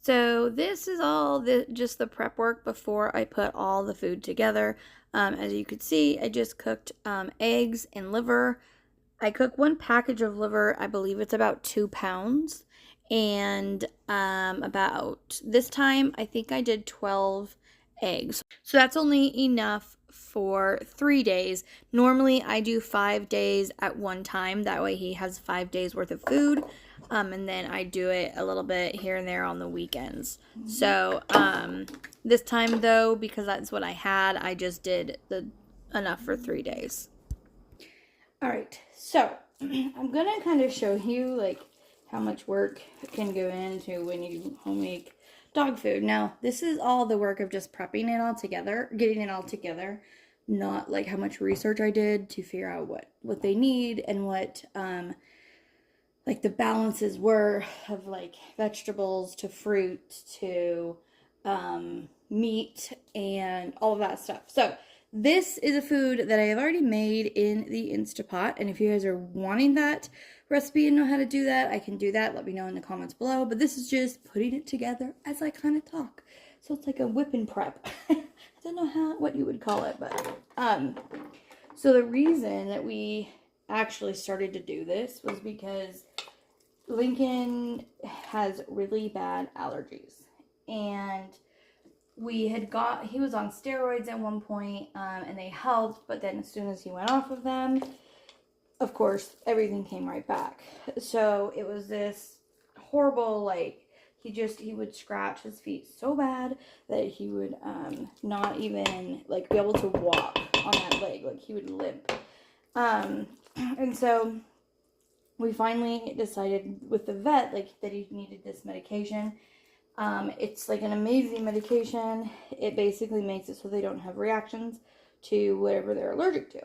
So this is all just the prep work before I put all the food together. As you could see, I just cooked eggs and liver. I cook one package of liver. I believe it's about 2 pounds. And about this time, I think I did 12 eggs. So that's only enough for 3 days. Normally, I do 5 days at one time. That way, he has 5 days worth of food. And then I do it a little bit here and there on the weekends. So this time, though, because that's what I had, I just did enough for 3 days. All right, so I'm gonna kind of show you like how much work can go into when you home make dog food. Now, this is all the work of just prepping it all together, getting it all together, not like how much research I did to figure out what they need and what like the balances were of like vegetables to fruit to meat and all of that stuff. So this is a food that I have already made in the Instapot, and if you guys are wanting that recipe and know how to do that, I can do that. Let me know in the comments below. But this is just putting it together as I kind of talk. So it's like a whip and prep. I don't know what you would call it, but so the reason that we actually started to do this was because Lincoln has really bad allergies, and he was on steroids at one point, and they helped, but then as soon as he went off of them, of course, everything came right back. So it was this horrible, like, he would scratch his feet so bad that he would not even like be able to walk on that leg. Like, he would limp. And so we finally decided with the vet like that he needed this medication. It's like an amazing medication. It basically makes it so they don't have reactions to whatever they're allergic to.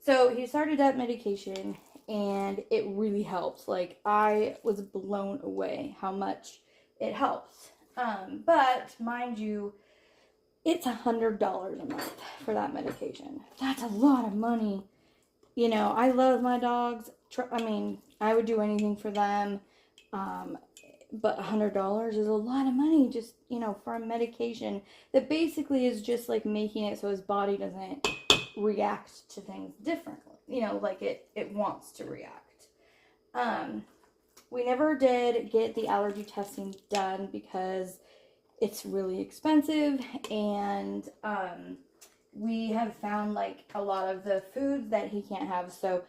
So he started that medication, and it really helps. Like, I was blown away how much it helps. But mind you, it's $100 a month for that medication. That's a lot of money. You know, I love my dogs. I mean, I would do anything for them. But $100 is a lot of money just, you know, for a medication that basically is just like making it so his body doesn't react to things differently. You know, like it wants to react. We never did get the allergy testing done because it's really expensive, and we have found like a lot of the foods that he can't have. So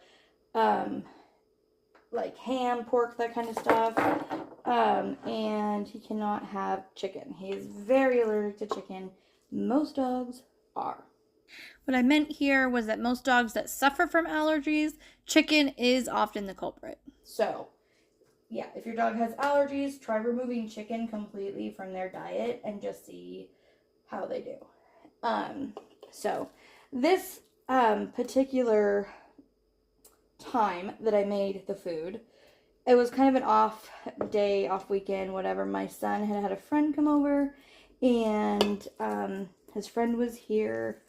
like ham, pork, that kind of stuff. And he cannot have chicken. He is very allergic to chicken. Most dogs are. What I meant here was that most dogs that suffer from allergies, chicken is often the culprit. So, yeah, if your dog has allergies, try removing chicken completely from their diet and just see how they do. So, this particular time that I made the food, it was kind of an off day, off weekend, whatever. My son had a friend come over, and his friend was here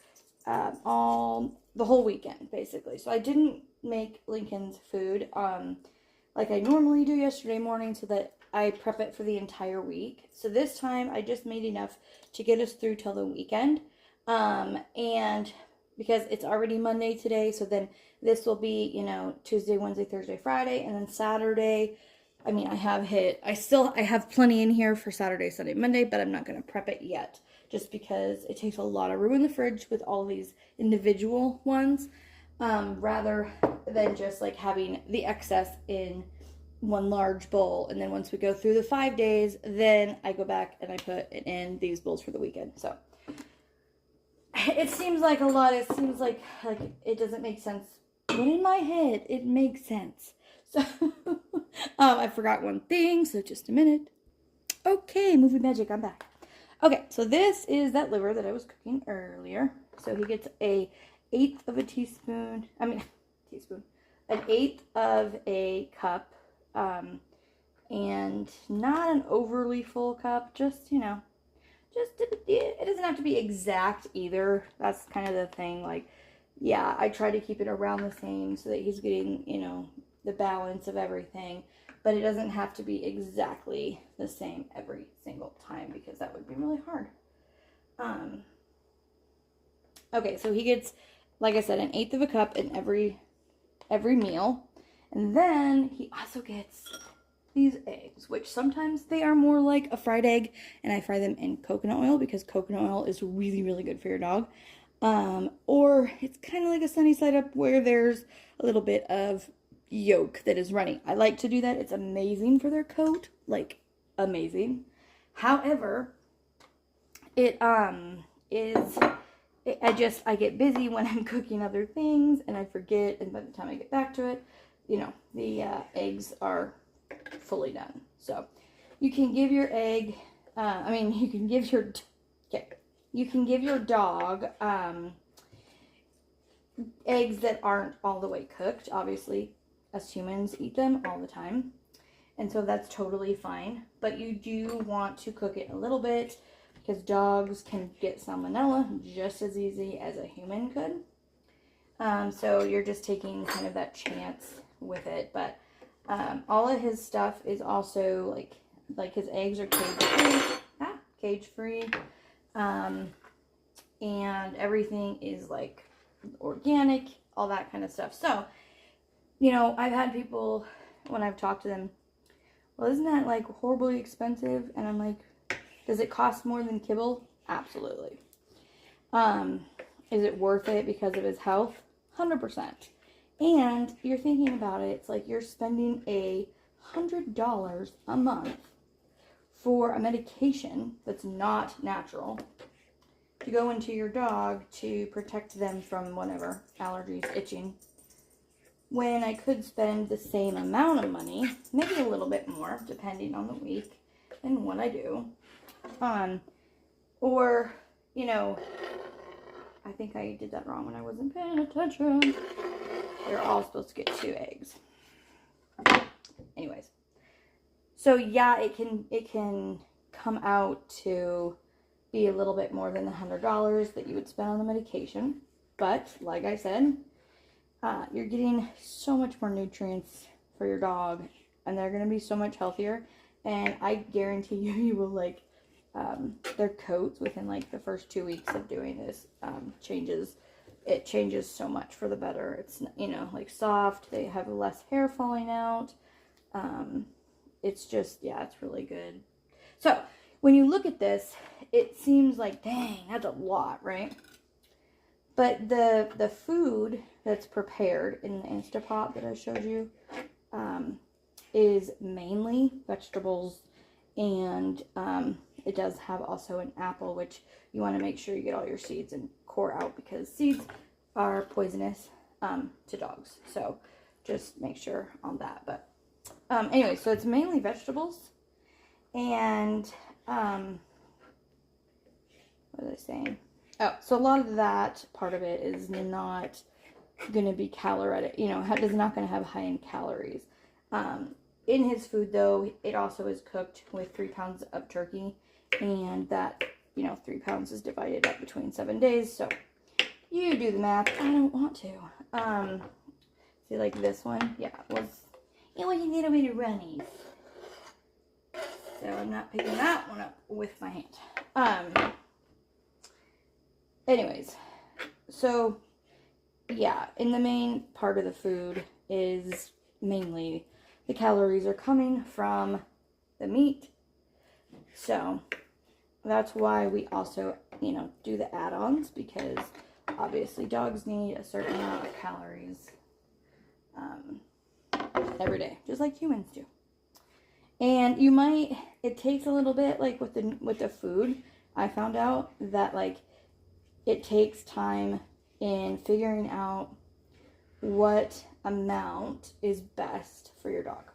all the whole weekend, basically. So I didn't make Lincoln's food like I normally do yesterday morning, so that I prep it for the entire week. So this time I just made enough to get us through till the weekend. And because it's already Monday today, so then this will be, you know, Tuesday, Wednesday, Thursday, Friday, and then Saturday. I mean, I have plenty in here for Saturday, Sunday, Monday, but I'm not going to prep it yet just because it takes a lot of room in the fridge with all these individual ones, rather than just like having the excess in one large bowl. And then once we go through the 5 days, then I go back and I put it in these bowls for the weekend. So it seems like a lot. It seems like it doesn't make sense. But in my head, it makes sense. So, I forgot one thing, so just a minute. Okay, movie magic, I'm back. Okay, so this is that liver that I was cooking earlier. So he gets an eighth of a cup, and not an overly full cup, just, you know, it doesn't have to be exact either. That's kind of the thing, like, yeah, I try to keep it around the same so that he's getting, you know, the balance of everything. but it doesn't have to be exactly the same every single time because that would be really hard. Okay, so he gets, like I said, 1/8 of a cup in every meal. And then he also gets these eggs, which sometimes they are more like a fried egg, and I fry them in coconut oil because coconut oil is really, really good for your dog. Or it's kind of like a sunny side up where there's a little bit of yolk that is runny. I like to do that. It's amazing for their coat, like amazing. However, it is I get busy when I'm cooking other things and I forget, and by the time I get back to it, you know, the eggs are fully done. So you can give your egg, you can give your, you can give your dog eggs that aren't all the way cooked. Obviously, us humans eat them all the time, and so that's totally fine. But you do want to cook it a little bit because dogs can get salmonella just as easy as a human could. So you're just taking kind of that chance with it. But all of his stuff is also like his eggs are cage free, and everything is like organic, all that kind of stuff. So, you know, I've had people when I've talked to them, well, isn't that like horribly expensive? And I'm like, does it cost more than kibble? Absolutely. Is it worth it because of his health? 100%. And you're thinking about it, it's like you're spending $100 a month for a medication that's not natural to go into your dog to protect them from whatever, allergies, itching, when I could spend the same amount of money, maybe a little bit more, depending on the week and what I do. Or, you know, I think I did that wrong when I wasn't paying attention. They're all supposed to get 2 eggs. Anyways. So yeah, it can come out to be a little bit more than the $100 that you would spend on the medication. But like I said, you're getting so much more nutrients for your dog, and they're going to be so much healthier. And I guarantee you, you will like their coats within like the first 2 weeks of doing this changes. It changes so much for the better. It's, you know, like soft. They have less hair falling out. It's just, yeah, it's really good. So when you look at this, it seems like, dang, that's a lot, right? But the food that's prepared in the Instapot that I showed you is mainly vegetables, and it does have also an apple, which you want to make sure you get all your seeds and core out because seeds are poisonous to dogs. So just make sure on that. But anyway, so it's mainly vegetables, and what was I saying? Oh, so a lot of that part of it is not going to be caloric, you know, is not going to have high in calories. In his food, though, it also is cooked with 3 pounds of turkey, and that, you know, 3 pounds is divided up between 7 days, so you do the math. I don't want to. See, like this one, yeah, it was a little bit runny, so I'm not picking that one up with my hand. Anyways, so yeah, in the main part of the food is mainly the calories are coming from the meat. So that's why we also, you know, do the add-ons, because obviously dogs need a certain amount of calories every day, just like humans do. And you might, it takes a little bit, like with the food, I found out that like it takes time in figuring out what amount is best for your dog,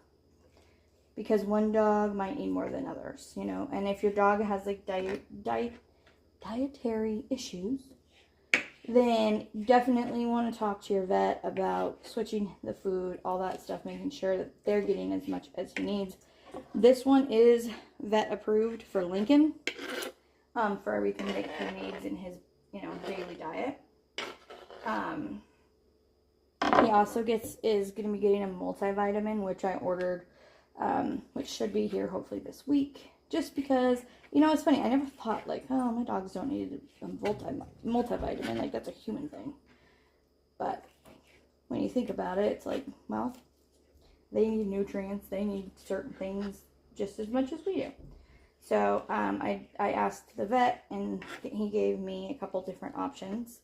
because one dog might need more than others, you know. And if your dog has like dietary issues, then you definitely want to talk to your vet about switching the food, all that stuff, making sure that they're getting as much as he needs. This one is vet approved for Lincoln, for everything that he needs in his, you know, daily diet. He also is going to be getting a multivitamin, which I ordered which should be here hopefully this week. Just because, you know, it's funny. I never thought, like, oh, my dogs don't need a multivitamin. Like, that's a human thing. But when you think about it, it's like, well, they need nutrients. They need certain things just as much as we do. So I asked the vet, and he gave me a couple different options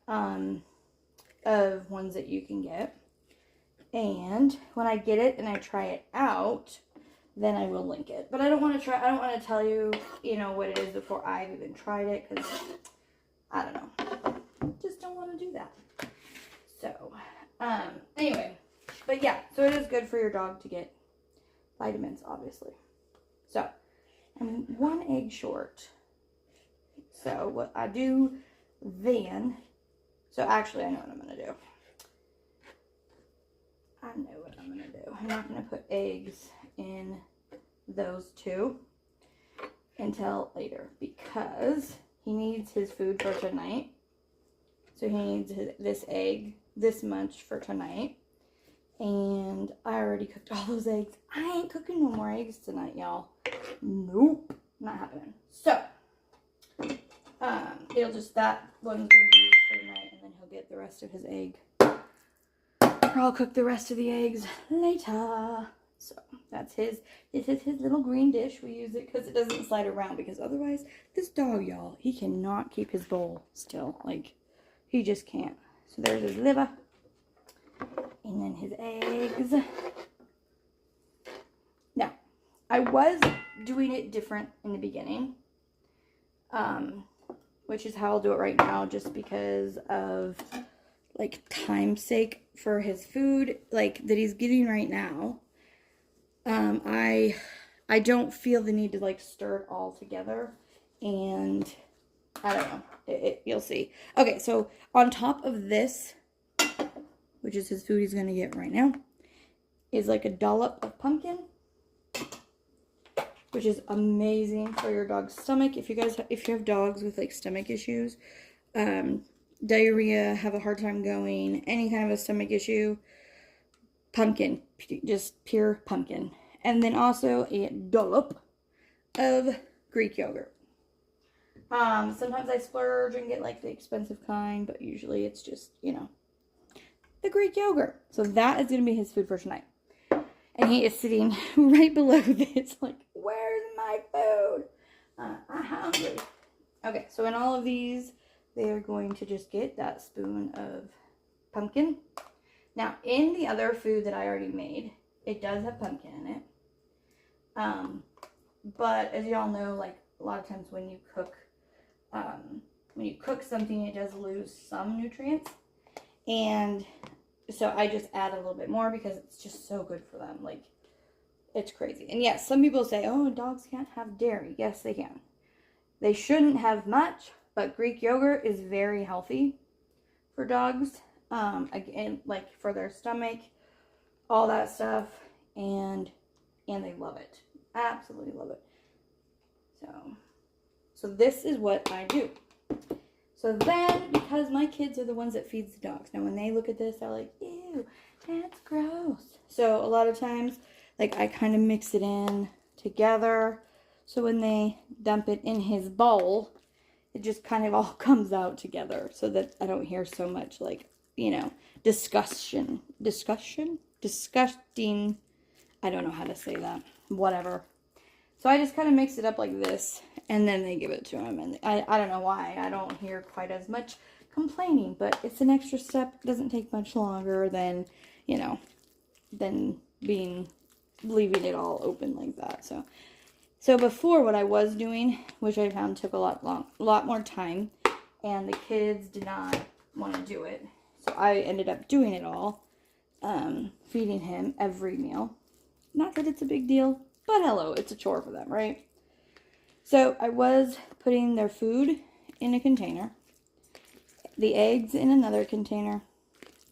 of ones that you can get. And when I get it and I try it out, then I will link it. But I don't want to tell you, you know, what it is before I've even tried it, because I don't know. Just don't want to do that. So, anyway. But yeah, so it is good for your dog to get vitamins, obviously. So, I'm 1 egg short. So, what I do then, so actually I know what I'm going to do. I know what I'm going to do. I'm not going to put eggs in those two until later, because he needs his food for tonight. So he needs this egg this much for tonight. And I already cooked all those eggs. I ain't cooking no more eggs tonight, y'all. Nope. Not happening. So, it'll just, that one's going to be used for tonight, and then he'll get the rest of his egg. Or I'll cook the rest of the eggs later. So, that's this is his little green dish. We use it because it doesn't slide around, because otherwise, this dog, y'all, he cannot keep his bowl still. Like, he just can't. So, there's his liver. And then his eggs. Now, I was doing it different in the beginning. Which is how I'll do it right now, just because of, like, time's sake for his food, like, that he's getting right now. I don't feel the need to, like, stir it all together. And, I don't know. You'll see. Okay, so on top of this, which is his food he's going to get right now, is like a dollop of pumpkin, which is amazing for your dog's stomach. If you have dogs with like stomach issues, diarrhea, have a hard time going, any kind of a stomach issue, pumpkin, just pure pumpkin. And then also a dollop of Greek yogurt. Sometimes I splurge and get like the expensive kind, but usually it's just, you know, the Greek yogurt. So that is going to be his food for tonight. And he is sitting right below this, like, where's my food? I'm hungry. Okay, so in all of these, they are going to just get that spoon of pumpkin. Now, in the other food that I already made, it does have pumpkin in it. But as y'all know, like, a lot of times when you cook something, it does lose some nutrients. And so I just add a little bit more because it's just so good for them. Like, it's crazy. And yes, some people say, oh, dogs can't have dairy. Yes, they can. They shouldn't have much, but Greek yogurt is very healthy for dogs. Again, like, for their stomach, all that stuff. And they love it. Absolutely love it. So this is what I do. So then, because my kids are the ones that feeds the dogs. Now, when they look at this, they're like, ew, that's gross. So, a lot of times, like, I kind of mix it in together. So, when they dump it in his bowl, it just kind of all comes out together. So that I don't hear so much, like, you know, disgusting. I don't know how to say that. Whatever. So I just kind of mix it up like this, and then they give it to him. And I don't know why. I don't hear quite as much complaining, but it's an extra step. It doesn't take much longer than, you know, than leaving it all open like that. So before, what I was doing, which I found took a lot more time, and the kids did not want to do it. So I ended up doing it all, feeding him every meal. Not that it's a big deal, but hello, it's a chore for them, right? So I was putting their food in a container, the eggs in another container,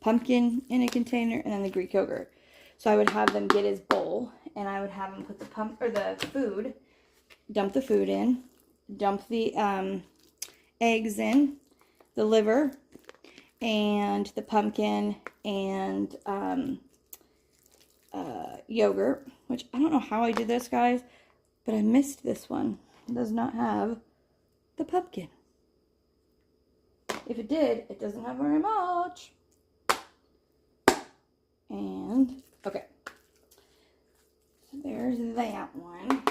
pumpkin in a container, and then the Greek yogurt. So I would have them get his bowl, and I would have him put the food, dump the food in, dump the eggs in, the liver, and the pumpkin, and yogurt, which I don't know how I did this, guys, but I missed this one. It does not have the pumpkin. If it did, it doesn't have very much. And, okay. So there's that one.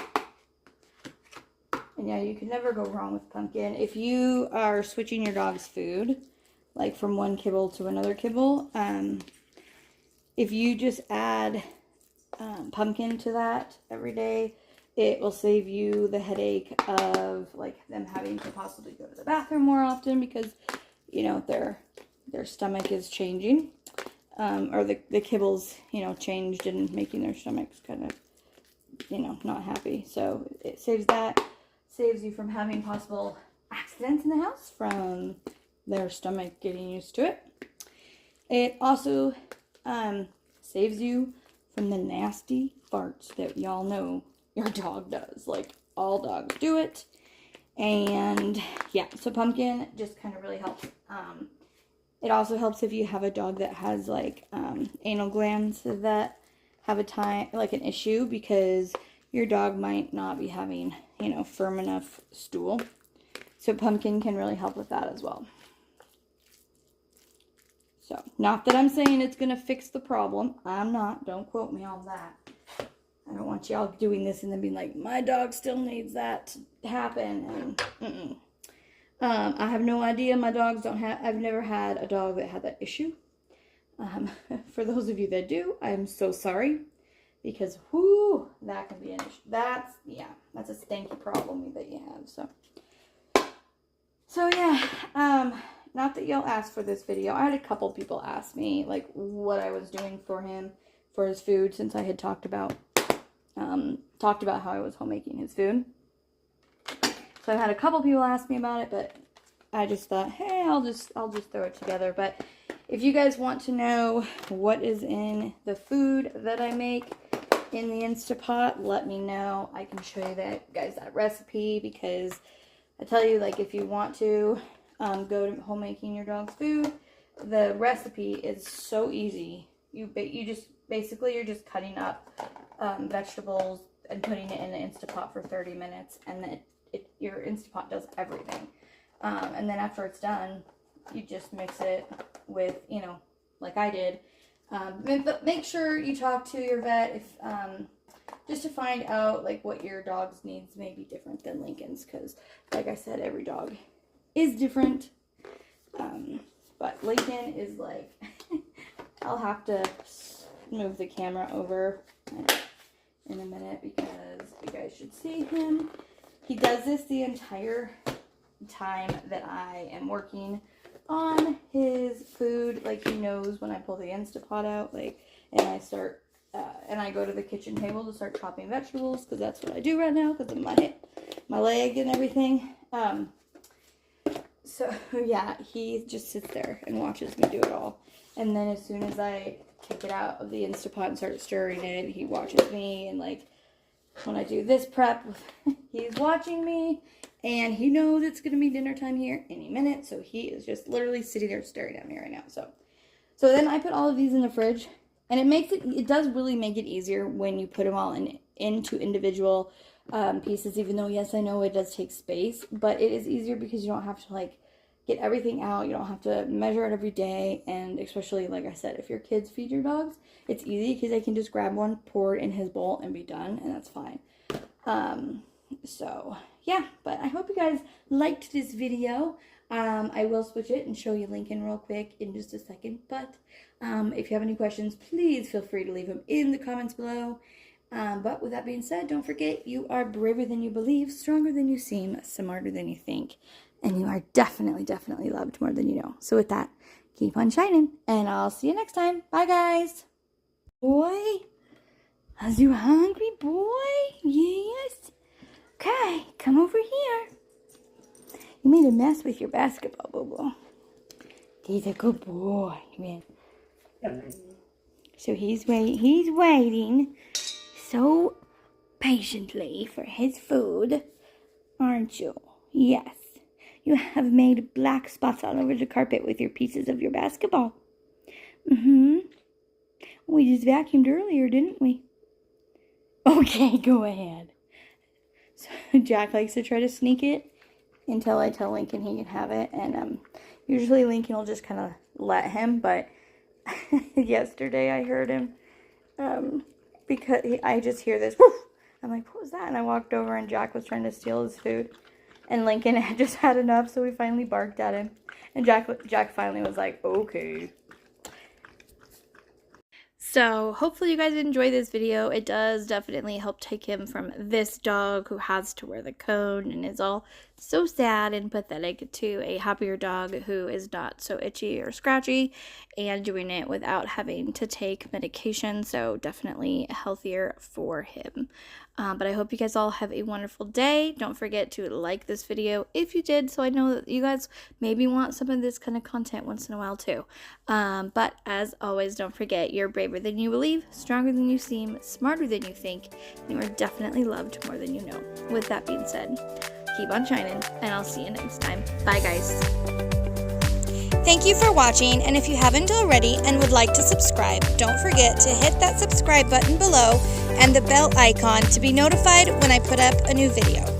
And yeah, you can never go wrong with pumpkin. If you are switching your dog's food, like from one kibble to another kibble, if you just add pumpkin to that every day, it will save you the headache of like them having to possibly go to the bathroom more often because, you know, their stomach is changing, or the kibbles, you know, changed and making their stomachs kind of, you know, not happy. So it saves that, saves you from having possible accidents in the house from their stomach getting used to it. It also saves you from the nasty farts that y'all know your dog does. Like, all dogs do it. And yeah, so pumpkin just kind of really helps. It also helps if you have a dog that has like anal glands that have an issue, because your dog might not be having, you know, firm enough stool. So pumpkin can really help with that as well. So, not that I'm saying it's going to fix the problem. I'm not. Don't quote me on that. I don't want y'all doing this and then being like, my dog still needs that to happen. And, I have no idea. My dogs don't have, I've never had a dog that had that issue. For those of you that do, I'm so sorry. Because, whoo, that can be an issue. That's a stanky problem that you have. So yeah, not that y'all asked for this video. I had a couple people ask me, like, what I was doing for him, for his food, since I had talked about how I was homemaking his food. So I've had a couple people ask me about it, but I just thought, hey, I'll just throw it together. But if you guys want to know what is in the food that I make in the Instapot, let me know. I can show you that recipe, because I tell you, like, if you want to go to homemaking your dog's food, the recipe is so easy. You're just cutting up vegetables and putting it in the Instapot for 30 minutes, and then your Instapot does everything. And then after it's done, you just mix it with, you know, like I did. But make sure you talk to your vet if just to find out, like, what your dog's needs may be different than Lincoln's, because, like I said, every dog is different. But Lincoln is like, I'll have to move the camera over in a minute because you guys should see him. He does this the entire time that I am working on his food. Like, he knows when I pull the Instapot out, like, and I start, and I go to the kitchen table to start chopping vegetables, because that's what I do right now because of my leg and everything. So yeah, he just sits there and watches me do it all. And then as soon as I take it out of the Instapot and start stirring it, he watches me. And like, when I do this prep, he's watching me, and he knows it's going to be dinner time here any minute. So he is just literally sitting there staring at me right now. So then I put all of these in the fridge, and it does really make it easier when you put them all into individual pieces, even though, yes, I know it does take space, but it is easier because you don't have to, like, get everything out. You don't have to measure it every day. And especially, like I said, if your kids feed your dogs, it's easy because they can just grab one, pour it in his bowl, and be done, and that's fine. So yeah, but I hope you guys liked this video. I will switch it and show you Lincoln real quick in just a second, but if you have any questions, please feel free to leave them in the comments below. But with that being said, don't forget, you are braver than you believe, stronger than you seem, smarter than you think, and you are definitely, definitely loved more than you know. So with that, keep on shining, and I'll see you next time. Bye, guys. Boy, are you hungry, boy? Yes. Okay, come over here. You made a mess with your basketball, Bobo. He's a good boy, man. So he's waiting so patiently for his food, aren't you? Yes. You have made black spots all over the carpet with your pieces of your basketball. We just vacuumed earlier, didn't we? Okay, go ahead. So Jack likes to try to sneak it until I tell Lincoln he can have it, and usually Lincoln will just kind of let him, but yesterday I heard him, because I just hear this, woof! I'm like, what was that? And I walked over and Jack was trying to steal his food, and Lincoln had just had enough, so we finally barked at him, and Jack finally was like, okay. So hopefully you guys enjoy this video. It does definitely help take him from this dog who has to wear the cone and is all so sad and pathetic to a happier dog who is not so itchy or scratchy and doing it without having to take medication. So definitely healthier for him. But I hope you guys all have a wonderful day. Don't forget to like this video if you did, so I know that you guys maybe want some of this kind of content once in a while too. But as always, don't forget, you're braver than you believe, stronger than you seem, smarter than you think, and you are definitely loved more than you know. With that being said, keep on shining, and I'll see you next time. Bye, guys. Thank you for watching, and if you haven't already and would like to subscribe, don't forget to hit that subscribe button below and the bell icon to be notified when I put up a new video.